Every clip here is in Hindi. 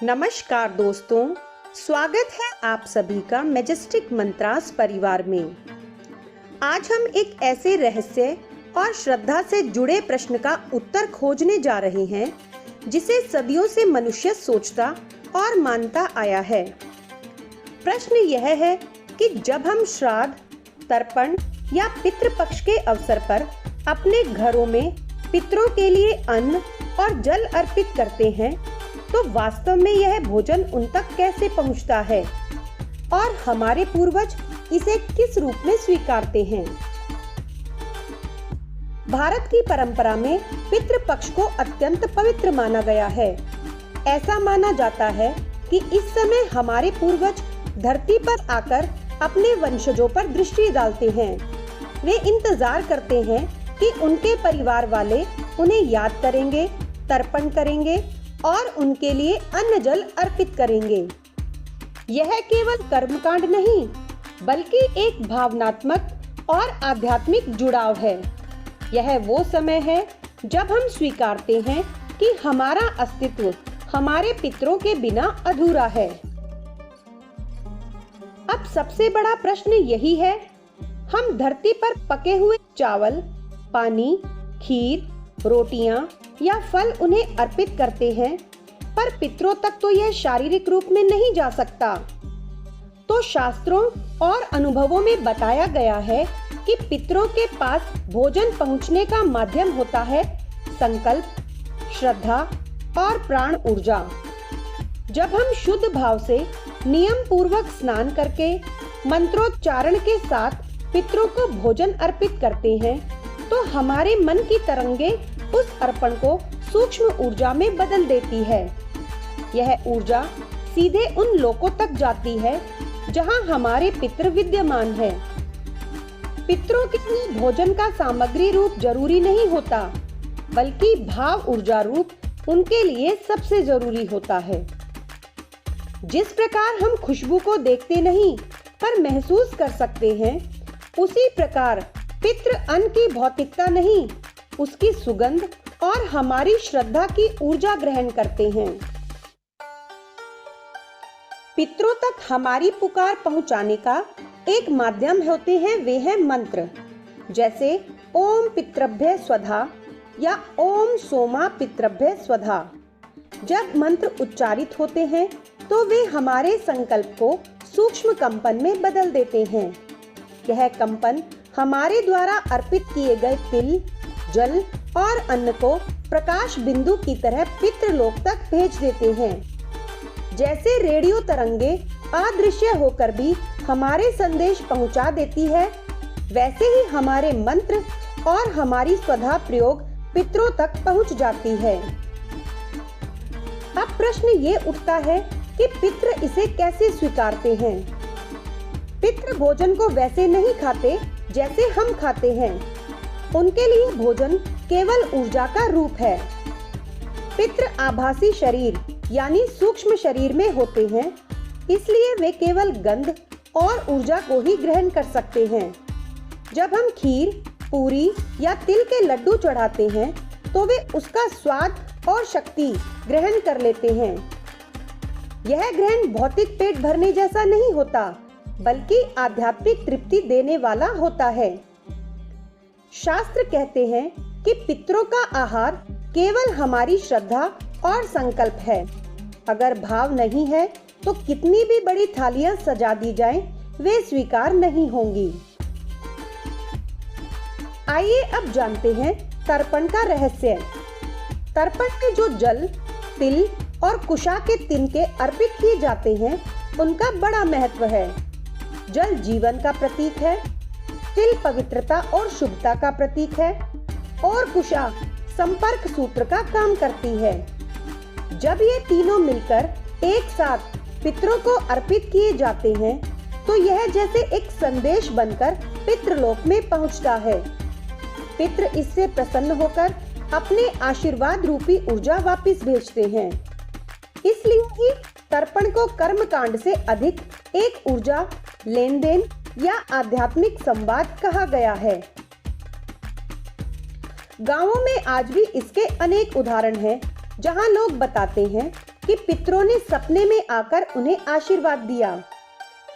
नमस्कार दोस्तों, स्वागत है आप सभी का मैजेस्टिक मंत्रास परिवार में। आज हम एक ऐसे रहस्य और श्रद्धा से जुड़े प्रश्न का उत्तर खोजने जा रहे हैं जिसे सदियों से मनुष्य सोचता और मानता आया है। प्रश्न यह है कि जब हम श्राद्ध, तर्पण या पितृपक्ष के अवसर पर अपने घरों में पितरों के लिए अन्न और जल अर्पित करते हैं तो वास्तव में यह भोजन उन तक कैसे पहुंचता है और हमारे पूर्वज इसे किस रूप में स्वीकारते हैं। भारत की परंपरा में पितृपक्ष को अत्यंत पवित्र माना गया है। ऐसा माना जाता है कि इस समय हमारे पूर्वज धरती पर आकर अपने वंशजों पर दृष्टि डालते हैं। वे इंतजार करते हैं कि उनके परिवार वाले उन्हें याद करेंगे, तर्पण करेंगे और उनके लिए अन्न जल अर्पित करेंगे। यह केवल कर्मकांड नहीं बल्कि एक भावनात्मक और आध्यात्मिक जुड़ाव है। यह वो समय है जब हम स्वीकारते हैं कि हमारा अस्तित्व हमारे पितरों के बिना अधूरा है। अब सबसे बड़ा प्रश्न यही है, हम धरती पर पके हुए चावल, पानी, खीर, रोटियां या फल उन्हें अर्पित करते हैं, पर पितरों तक तो यह शारीरिक रूप में नहीं जा सकता। तो शास्त्रों और अनुभवों में बताया गया है कि पितरों के पास भोजन पहुंचने का माध्यम होता है संकल्प, श्रद्धा और प्राण ऊर्जा। जब हम शुद्ध भाव से नियम पूर्वक स्नान करके मंत्रोच्चारण के साथ पितरों को भोजन अर्पित करते हैं तो हमारे मन की तरंगे उस अर्पण को सूक्ष्म ऊर्जा में बदल देती है। यह ऊर्जा सीधे उन लोकों तक जाती है जहां हमारे पितृ विद्यमान है। पितरों के लिए भोजन का सामग्री रूप जरूरी नहीं होता, बल्कि भाव ऊर्जा रूप उनके लिए सबसे जरूरी होता है। जिस प्रकार हम खुशबू को देखते नहीं पर महसूस कर सकते हैं, उसी प्रकार पितृ अन्न की भौतिकता नहीं, उसकी सुगंध और हमारी श्रद्धा की ऊर्जा ग्रहण करते हैं। पितरों तक हमारी पुकार पहुंचाने का एक माध्यम होते हैं वे हैं मंत्र, जैसे ओम पितृभ्य स्वधा या ओम सोमा पितृभ्य स्वधा। जब मंत्र उच्चारित होते हैं तो वे हमारे संकल्प को सूक्ष्म कंपन में बदल देते हैं। यह कंपन हमारे द्वारा अर्पित किए गए तिल, जल और अन्न को प्रकाश बिंदु की तरह पितृलोक तक भेज देते हैं। जैसे रेडियो तरंगे अदृश्य होकर भी हमारे संदेश पहुंचा देती है, वैसे ही हमारे मंत्र और हमारी स्वधा प्रयोग पितरों तक पहुंच जाती है। अब प्रश्न ये उठता है कि पितृ इसे कैसे स्वीकारते हैं। पितृ भोजन को वैसे नहीं खाते जैसे हम खाते हैं। उनके लिए भोजन केवल ऊर्जा का रूप है। पितृ आभासी शरीर यानी सूक्ष्म शरीर में होते हैं, इसलिए वे केवल गंध और ऊर्जा को ही ग्रहण कर सकते हैं। जब हम खीर, पूरी या तिल के लड्डू चढ़ाते हैं तो वे उसका स्वाद और शक्ति ग्रहण कर लेते हैं। यह ग्रहण भौतिक पेट भरने जैसा नहीं होता, बल्कि आध्यात्मिक तृप्ति देने वाला होता है। शास्त्र कहते हैं कि पितरों का आहार केवल हमारी श्रद्धा और संकल्प है। अगर भाव नहीं है तो कितनी भी बड़ी थालियां सजा दी जाएं, वे स्वीकार नहीं होंगी। आइए अब जानते हैं तर्पण का रहस्य। तर्पण में जो जल, तिल और कुशा के तिनके अर्पित किए जाते हैं, उनका बड़ा महत्व है। जल जीवन का प्रतीक है, तिल पवित्रता और शुभता का प्रतीक है और कुशा संपर्क सूत्र का काम करती है। जब ये तीनों मिलकर एक साथ पितरों को अर्पित किए जाते हैं तो यह जैसे एक संदेश बनकर पितृलोक में पहुंचता है। पितृ इससे प्रसन्न होकर अपने आशीर्वाद रूपी ऊर्जा वापस भेजते हैं। इसलिए ही तर्पण को कर्मकांड से अधिक एक ऊर्जा, लेन देन या आध्यात्मिक संवाद कहा गया है। गांवों में आज भी इसके अनेक उदाहरण हैं, जहां लोग बताते हैं कि पितरों ने सपने में आकर उन्हें आशीर्वाद दिया।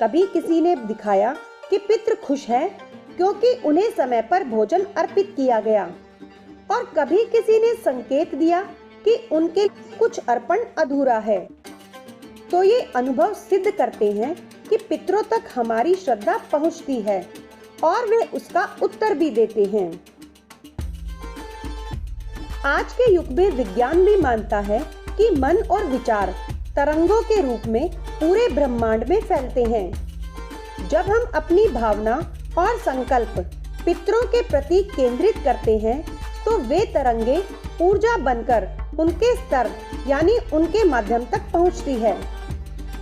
कभी किसी ने दिखाया कि पितृ खुश हैं क्योंकि उन्हें समय पर भोजन अर्पित किया गया, और कभी किसी ने संकेत दिया कि उनके कुछ अर्पण अधूरा है। तो ये अनुभव सिद्ध करते हैं कि पितरों तक हमारी श्रद्धा पहुंचती है और वे उसका उत्तर भी देते हैं। आज के युग में विज्ञान भी मानता है कि मन और विचार तरंगों के रूप में पूरे ब्रह्मांड में फैलते हैं। जब हम अपनी भावना और संकल्प पितरों के प्रति केंद्रित करते हैं तो वे तरंगे ऊर्जा बनकर उनके स्तर यानी उनके माध्यम तक पहुंचती है।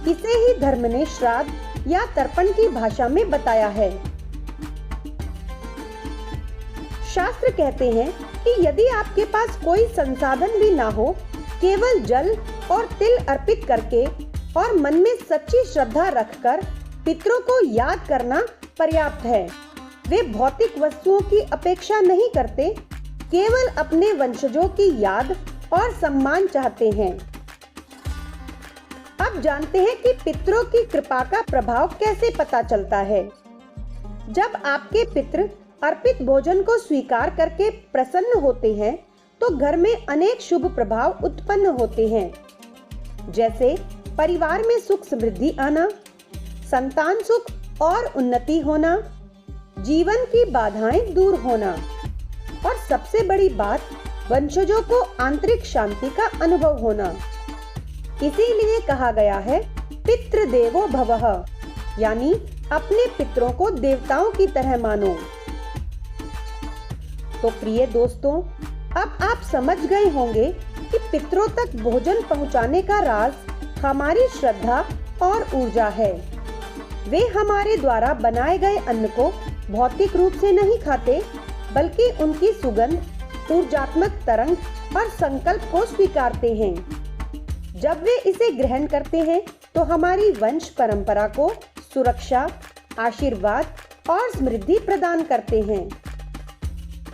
इसे ही धर्म ने श्राद्ध या तर्पण की भाषा में बताया है। शास्त्र कहते हैं कि यदि आपके पास कोई संसाधन भी ना हो, केवल जल और तिल अर्पित करके और मन में सच्ची श्रद्धा रखकर पितरों को याद करना पर्याप्त है। वे भौतिक वस्तुओं की अपेक्षा नहीं करते, केवल अपने वंशजों की याद और सम्मान चाहते हैं। अब जानते हैं कि पितरों की कृपा का प्रभाव कैसे पता चलता है। जब आपके पितृ अर्पित भोजन को स्वीकार करके प्रसन्न होते हैं तो घर में अनेक शुभ प्रभाव उत्पन्न होते हैं, जैसे परिवार में सुख समृद्धि आना, संतान सुख और उन्नति होना, जीवन की बाधाएं दूर होना, और सबसे बड़ी बात वंशजों को आंतरिक शांति का अनुभव होना। इसीलिए कहा गया है पितृदेवो भवः, यानी अपने पितरों को देवताओं की तरह मानो। तो प्रिय दोस्तों, अब आप समझ गए होंगे कि पितरों तक भोजन पहुंचाने का राज हमारी श्रद्धा और ऊर्जा है। वे हमारे द्वारा बनाए गए अन्न को भौतिक रूप से नहीं खाते, बल्कि उनकी सुगंध, ऊर्जात्मक तरंग और संकल्प को स्वीकारते हैं। जब वे इसे ग्रहण करते हैं तो हमारी वंश परंपरा को सुरक्षा, आशीर्वाद और समृद्धि प्रदान करते हैं।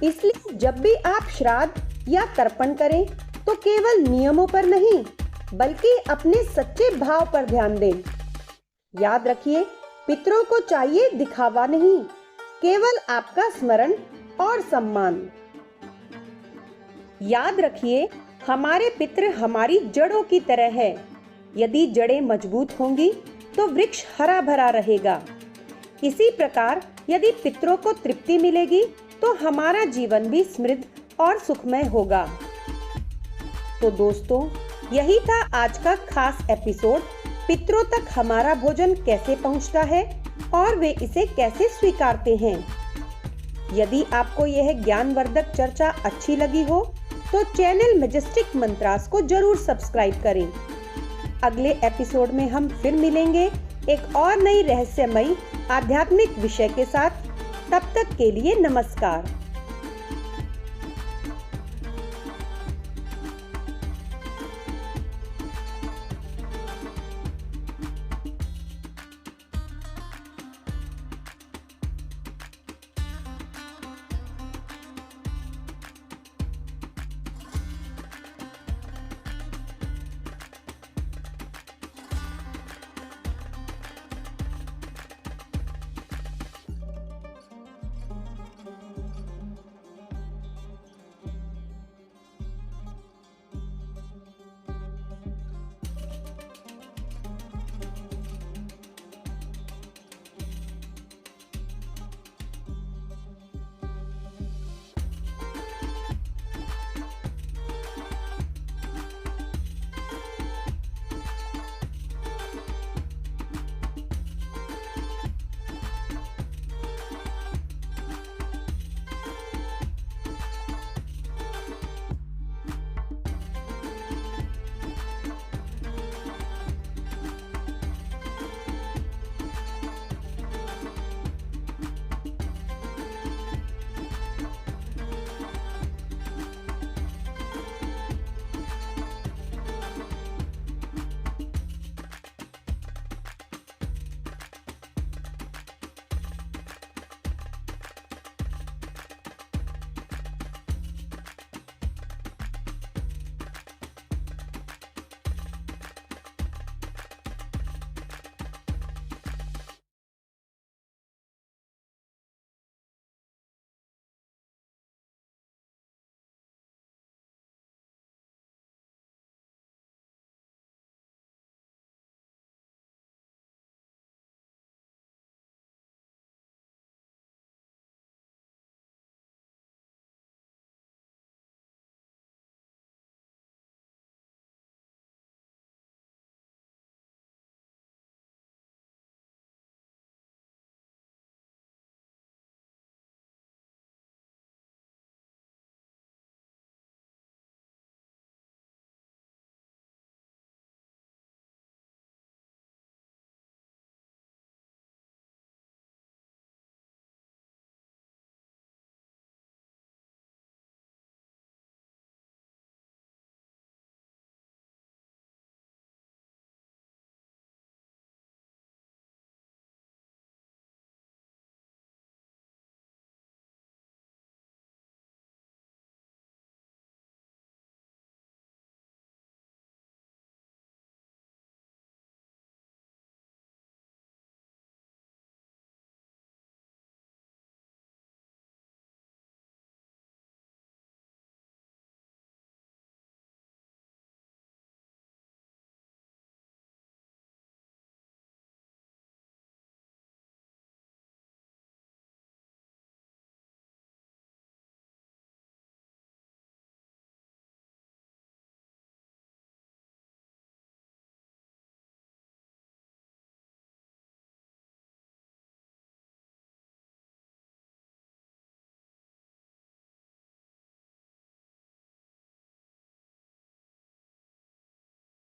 इसलिए जब भी आप श्राद्ध या तर्पण करें तो केवल नियमों पर नहीं, बल्कि अपने सच्चे भाव पर ध्यान दें। याद रखिए, पितरों को चाहिए दिखावा नहीं, केवल आपका स्मरण और सम्मान। याद रखिए, हमारे पितृ हमारी जड़ों की तरह है। यदि जड़ें मजबूत होंगी तो वृक्ष हरा भरा रहेगा। इसी प्रकार यदि पितरों को तृप्ति मिलेगी तो हमारा जीवन भी समृद्ध और सुखमय होगा। तो दोस्तों, यही था आज का खास एपिसोड। पितरों तक हमारा भोजन कैसे पहुंचता है और वे इसे कैसे स्वीकारते हैं। यदि आपको यह ज्ञानवर्धक चर्चा अच्छी लगी हो तो चैनल मैजेस्टिक मंत्रास को जरूर सब्सक्राइब करें। अगले एपिसोड में हम फिर मिलेंगे एक और नई रहस्यमयी आध्यात्मिक विषय के साथ। तब तक के लिए नमस्कार।